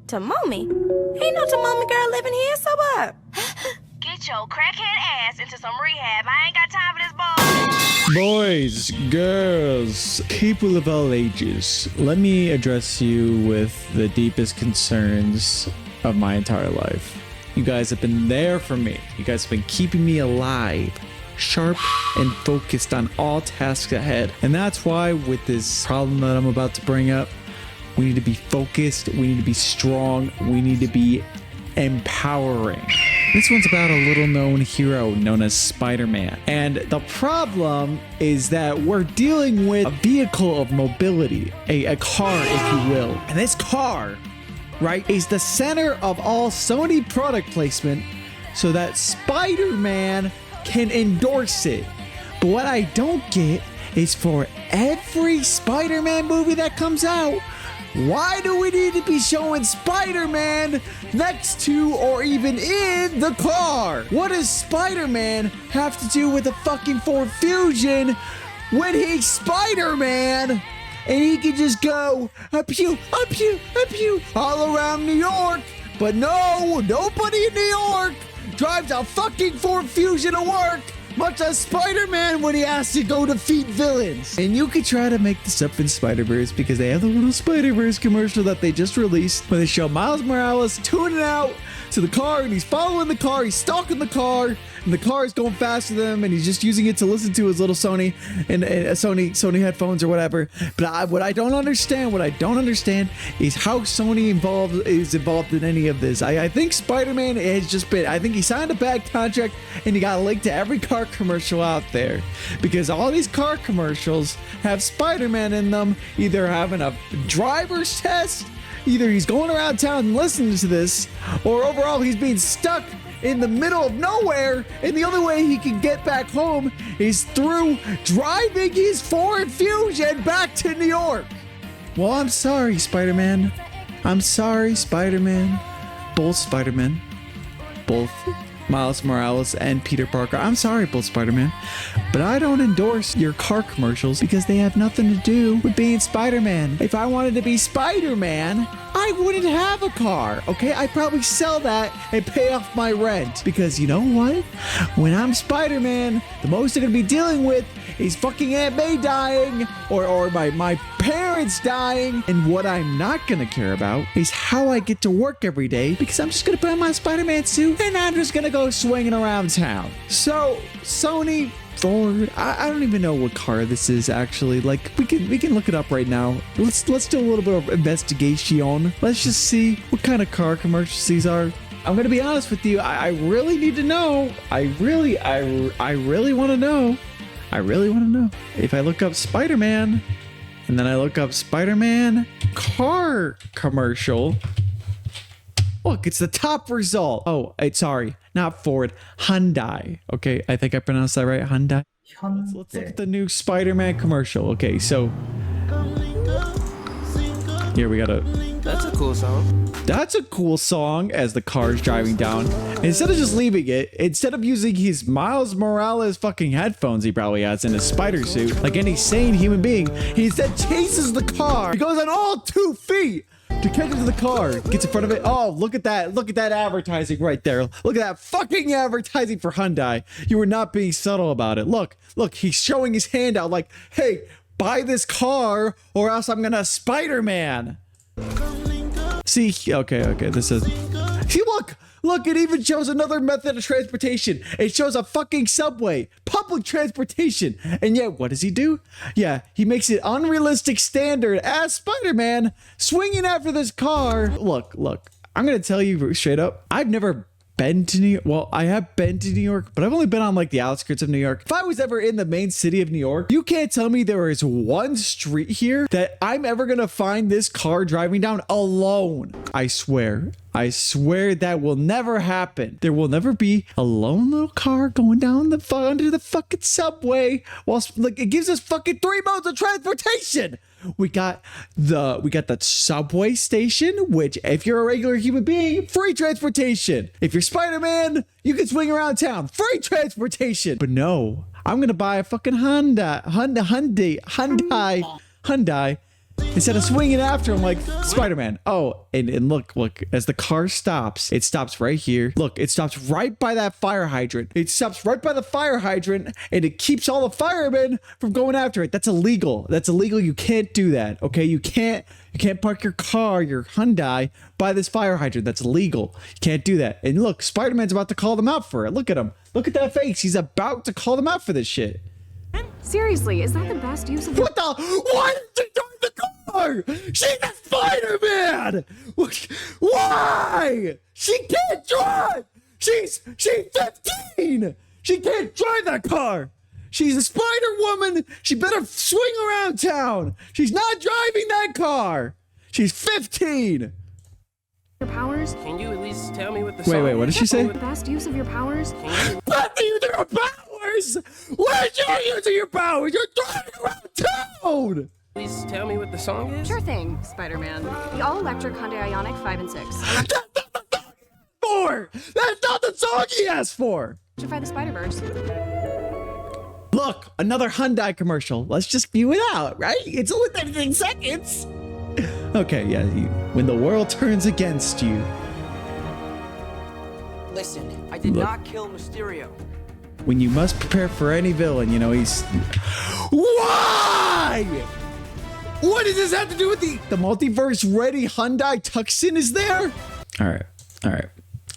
Tomomi? Ain't no Tomomi girl living here, so what? Get your crackhead ass into some rehab. I ain't got time for this bull. Boys, girls, people of all ages, let me address you with the deepest concerns of my entire life. You guys have been there for me. You guys have been keeping me alive, sharp and focused on all tasks ahead. And that's why with this problem that I'm about to bring up, we need to be focused, we need to be strong, we need to be empowering. This one's about a little known hero known as Spider-Man. And the problem is that we're dealing with a vehicle of mobility, a car, if you will. And this car, right, is the center of all Sony product placement so that Spider-Man can endorse it. But what I don't get is for every Spider-Man movie that comes out, why do we need to be showing Spider-Man next to or even in the car? What does Spider-Man have to do with a fucking Ford Fusion when he's Spider-Man and he can just go up you, all around New York? But no, nobody in New York drives a fucking Ford Fusion to work, much as Spider-Man when he has to go defeat villains. And you could try to make this up in Spider-Verse because they have the little Spider-Verse commercial that they just released where they show Miles Morales tuning out to the car and he's following the car, he's stalking the car, and the car is going faster than him and he's just using it to listen to his little Sony and Sony headphones or whatever. But what I don't understand is how Sony is involved in any of this. I think Spider-Man has just been, I think he signed a bad contract and he got linked to every car commercial out there because all these car commercials have Spider-Man in them, either having a driver's test, either he's going around town and listening to this, or overall he's being stuck in the middle of nowhere, and the only way he can get back home is through driving his Ford Fusion back to New York. Well, I'm sorry, Spider-Man. I'm sorry, Spider-Man. Both Spider-Man. Both Miles Morales and Peter Parker. I'm sorry, both Spider-Man, but I don't endorse your car commercials because they have nothing to do with being Spider-Man. If I wanted to be Spider-Man, I wouldn't have a car, okay? I'd probably sell that and pay off my rent because you know what? When I'm Spider-Man, the most I'm gonna be dealing with is fucking Aunt May dying or my parents dying. And what I'm not gonna care about is how I get to work every day because I'm just gonna put on my Spider-Man suit and I'm just gonna go swinging around town. So Sony, Ford, I don't even know what car this is actually. Like we can look it up right now. Let's do a little bit of investigation. Let's just see what kind of car commercials these are. I'm gonna be honest with you. I really need to know. I really want to know. I really want to know. If I look up Spider-Man and then I look up Spider-Man car commercial, look, it's the top result. Oh, sorry, not Ford, Hyundai. Okay, I think I pronounced that right, Hyundai. Let's look at the new Spider-Man commercial. Okay, so here we got That's a cool song. That's a cool song as the car's driving down. Instead of just leaving it, instead of using his Miles Morales fucking headphones he probably has in his spider suit, like any sane human being, he instead chases the car. He goes on all 2 feet to catch into the car, gets in front of it. Oh, look at that. Look at that advertising right there. Look at that fucking advertising for Hyundai. You were not being subtle about it. Look, he's showing his hand out like, hey, buy this car or else I'm gonna Spider-Man. See, okay, this is, see, look, it even shows another method of transportation. It shows a fucking subway, public transportation. And yet, what does he do? Yeah, he makes it unrealistic standard as Spider-Man swinging after this car. Look, I'm gonna tell you straight up, I've never been to New York. Well, I have been to New York, but I've only been on like the outskirts of New York. If I was ever in the main city of New York, you can't tell me there is one street here that I'm ever gonna find this car driving down alone. I swear that will never happen. There will never be a lone little car going down under the fucking subway whilst like it gives us fucking 3 modes of transportation. We got the subway station, which if you're a regular human being, free transportation. If you're Spider-Man, you can swing around town, free transportation. But no, I'm gonna buy a fucking Hyundai Instead of swinging after him like Spider-Man. Oh, and look, as the car stops, it stops right here. Look, it stops right by that fire hydrant. It stops right by the fire hydrant, and it keeps all the firemen from going after it. That's illegal. That's illegal. You can't do that, okay? You can't park your car, your Hyundai, by this fire hydrant. That's illegal. You can't do that. And look, Spider-Man's about to call them out for it. Look at him. Look at that face. He's about to call them out for this shit. Seriously, is that the best use of What the? Why did she drive the car? She's a Spider-Man! Why? She can't drive! She's 15! She can't drive that car! She's a Spider-Woman! She better swing around town! She's not driving that car! She's 15! your powers? Can you at least tell me what the song Wait, what did she say? The best use of your powers? What the use of your powers? Where's your use of your powers? You're driving around town! Please tell me what the song is? Sure thing, Spider-Man. The all-electric Hyundai Ioniq 5 and 6. That's not the song he asked for! That's not the song he asked for! Electrify the Spider-Verse. Look, another Hyundai commercial. Let's just view it out, right? It's only 13 seconds. Okay, yeah, when the world turns against you. Listen, I did not kill Mysterio. When you must prepare for any villain, you know, he's... Why? What does this have to do with the multiverse-ready Hyundai Tucson is there? All right.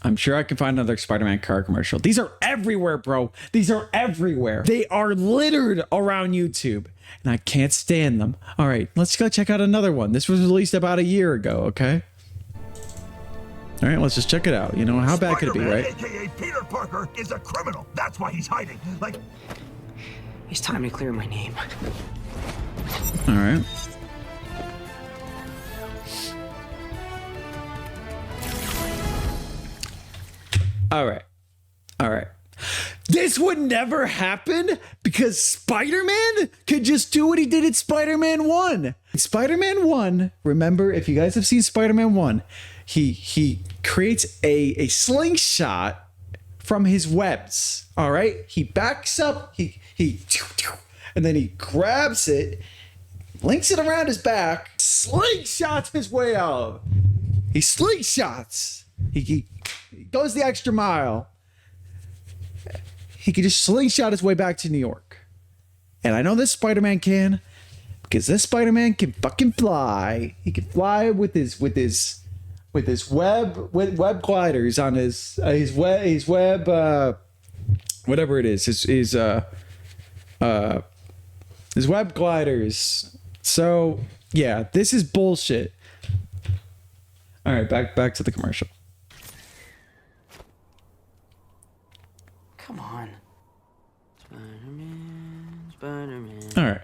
I'm sure I can find another Spider-Man car commercial. These are everywhere, bro. These are everywhere. They are littered around YouTube, and I can't stand them. All right, let's go check out another one. This was released about a year ago, okay? All right, let's just check it out. You know, how bad could it be, right? AKA Peter Parker is a criminal. That's why he's hiding. Like, It's time to clear my name. All right. All right. This would never happen because Spider-Man could just do what he did in Spider-Man 1. Spider-Man 1, remember, if you guys have seen Spider-Man 1, he creates a slingshot from his webs. All right? He backs up, and then he grabs it, links it around his back, slingshots his way out. He slingshots. He goes the extra mile. He could just slingshot his way back to New York. And I know this Spider-Man can, because this Spider-Man can fucking fly. He can fly with his web gliders on his web whatever it is, his web gliders. So yeah, this is bullshit. All right, back to the commercial. Come on. Spider-Man. All right,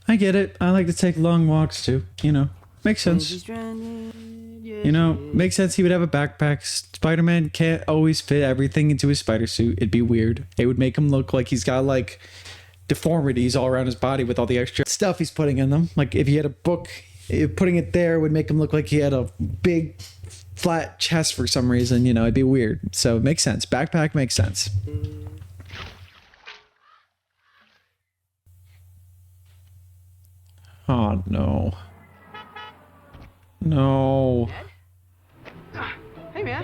I get it. I like to take long walks too. You know, makes sense. You know, makes sense. He would have a backpack. Spider-Man can't always fit everything into his spider suit. It'd be weird. It would make him look like he's got like deformities all around his body with all the extra stuff he's putting in them. Like if he had a book, putting it there would make him look like he had a big flat chest for some reason. You know, it'd be weird. So it makes sense. Backpack makes sense. Oh no. No. Hey man,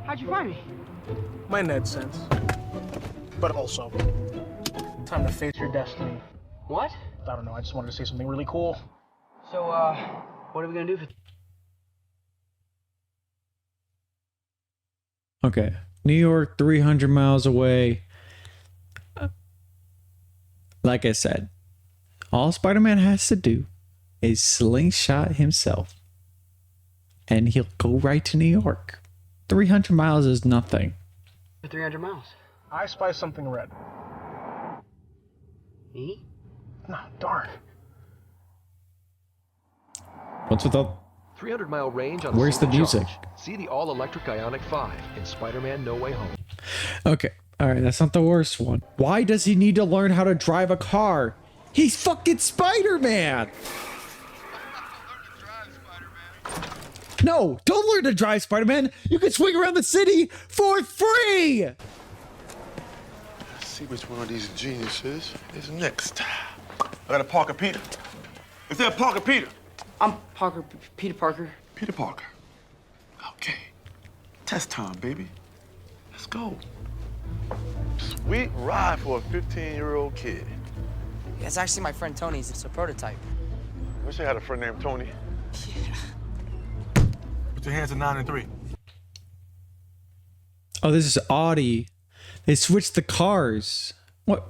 how'd you find me? My Ned sense. But also, time to face your destiny. What? I don't know, I just wanted to say something really cool. So, what are we gonna do for... Okay. New York, 300 miles away. Like I said, all Spider-Man has to do is slingshot himself, and he'll go right to New York. 300 miles is nothing. 300 miles. I spy something red. Me? No, darn. What's with all... 300-mile range on Where's the music? charge. See the all-electric Ioniq 5 in Spider-Man No Way Home. Okay. All right, that's not the worst one. Why does he need to learn how to drive a car? He's fucking Spider-Man! No, don't learn to drive, Spider-Man. You can swing around the city for free! Let's see which one of these geniuses is next. I got a Parker Peter. Is there a Parker Peter? I'm Parker, Peter Parker. Peter Parker. Okay. Test time, baby. Let's go. Sweet ride for a 15-year-old kid. Yeah, it's actually my friend Tony's. It's a prototype. Wish I had a friend named Tony. Yeah. Put your hands at 9 and 3. Oh, this is Audi. They switched the cars. What?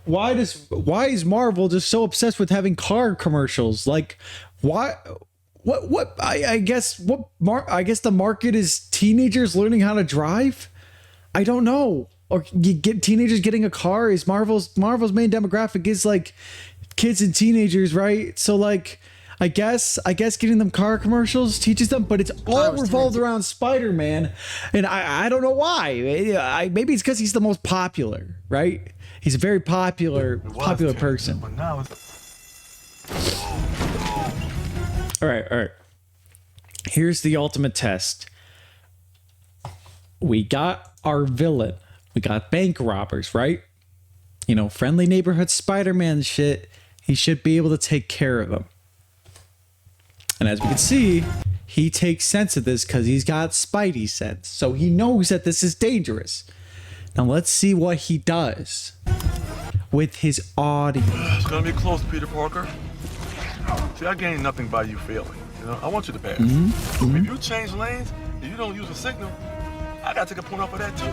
Why is Marvel just so obsessed with having car commercials? Like, why? What? I guess the market is teenagers learning how to drive. I don't know. Or you get teenagers getting a car. Is Marvel's main demographic is like kids and teenagers, right? So like, I guess getting them car commercials teaches them, but it's all revolved around Spider-Man, and I don't know why. Maybe it's because he's the most popular, right? He's a very popular person. But now it's... All right. Here's the ultimate test. We got our villain. We got bank robbers, right? You know, friendly neighborhood Spider-Man shit. He should be able to take care of them. And as we can see, he takes sense of this because he's got Spidey sense. So he knows that this is dangerous. Now let's see what he does with his audience. It's gonna be close, Peter Parker. See, I gain nothing by you failing. You know, I want you to pass. If you change lanes and you don't use a signal, I gotta take a point off of that too. You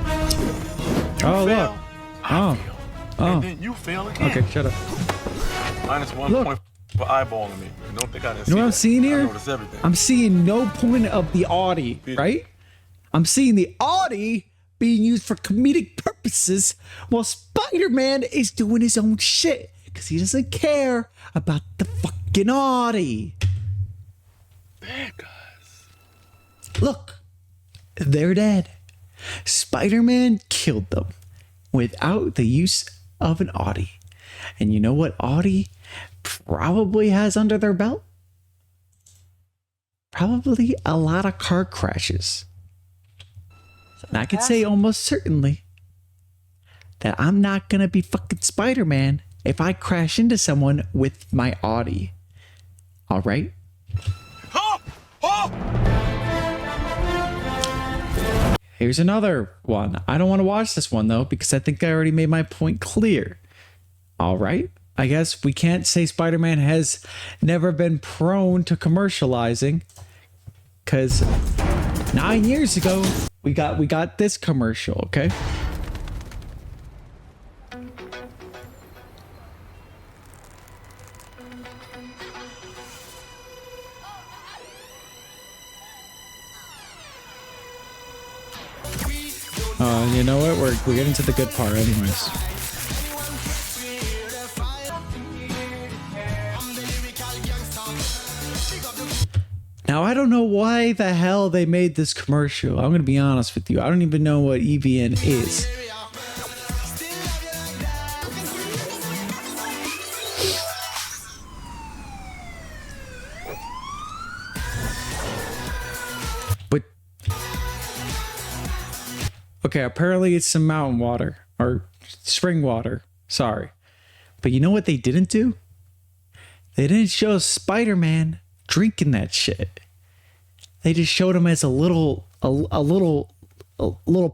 Oh, fail, look. I fail. And then you fail again. Okay, shut up. -1 point for eyeballing me. You don't think I didn't see You know what I'm that. seeing here? I noticed everything. I'm seeing no point of the Audi, right? I'm seeing the Audi being used for comedic purposes while Spider-Man is doing his own shit because he doesn't care about the fucking Audi. Bad guys. Look, they're dead. Spider-Man killed them without the use of an Audi. And you know what Audi probably has under their belt? Probably a lot of car crashes. And I can say almost certainly that I'm not going to be fucking Spider-Man if I crash into someone with my Audi. All right? Here's another one. I don't want to watch this one, though, because I think I already made my point clear. All right. I guess we can't say Spider-Man has never been prone to commercializing, because 9 years ago, we got this commercial, okay? You know what? We're getting to the good part anyways. Now, I don't know why the hell they made this commercial. I'm going to be honest with you. I don't even know what EVN is. But okay, apparently it's some mountain water or spring water. Sorry. But you know what they didn't do? They didn't show Spider-Man drinking that shit. They just showed him as a little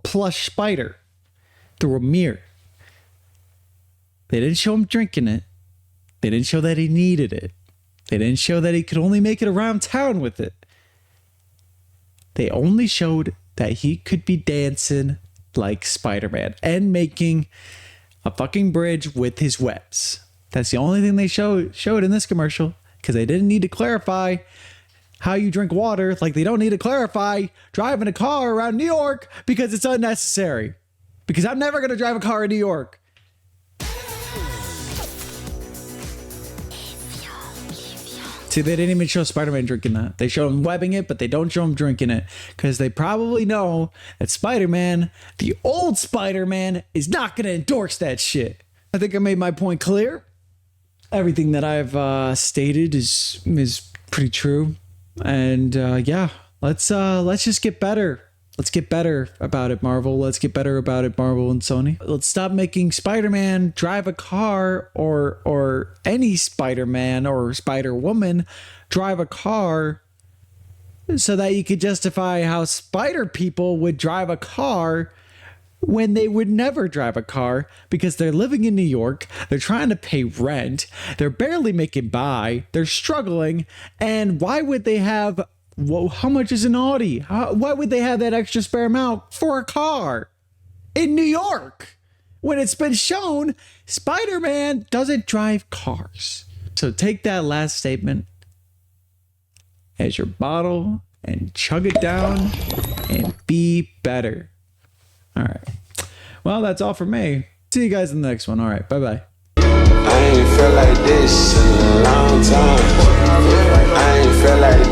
plush spider through a mirror. They didn't show him drinking it. They didn't show that he needed it. They didn't show that he could only make it around town with it. They only showed that he could be dancing like Spider-Man and making a fucking bridge with his webs. That's the only thing they showed in this commercial, because they didn't need to clarify how you drink water, like they don't need to clarify driving a car around New York, because it's unnecessary. Because I'm never going to drive a car in New York. See, they didn't even show Spider-Man drinking that. They show him webbing it, but they don't show him drinking it, because they probably know that Spider-Man, the old Spider-Man, is not going to endorse that shit. I think I made my point clear. Everything that I've stated is pretty true, and yeah, let's just get better Let's get better about it, Marvel. Let's get better about it, Marvel and Sony. Let's stop making Spider-Man drive a car, or any Spider-Man or Spider-Woman drive a car, so that you could justify how spider people would drive a car when they would never drive a car, because they're living in New York, they're trying to pay rent, they're barely making by, they're struggling, and why would they have, how much is an Audi? Why would they have that extra spare amount for a car in New York when it's been shown Spider-Man doesn't drive cars? So take that last statement as your bottle and chug it down and be better. All right. Well, that's all for me. See you guys in the next one. All right. Bye-bye. I ain't felt like this in a long time. I ain't felt like this.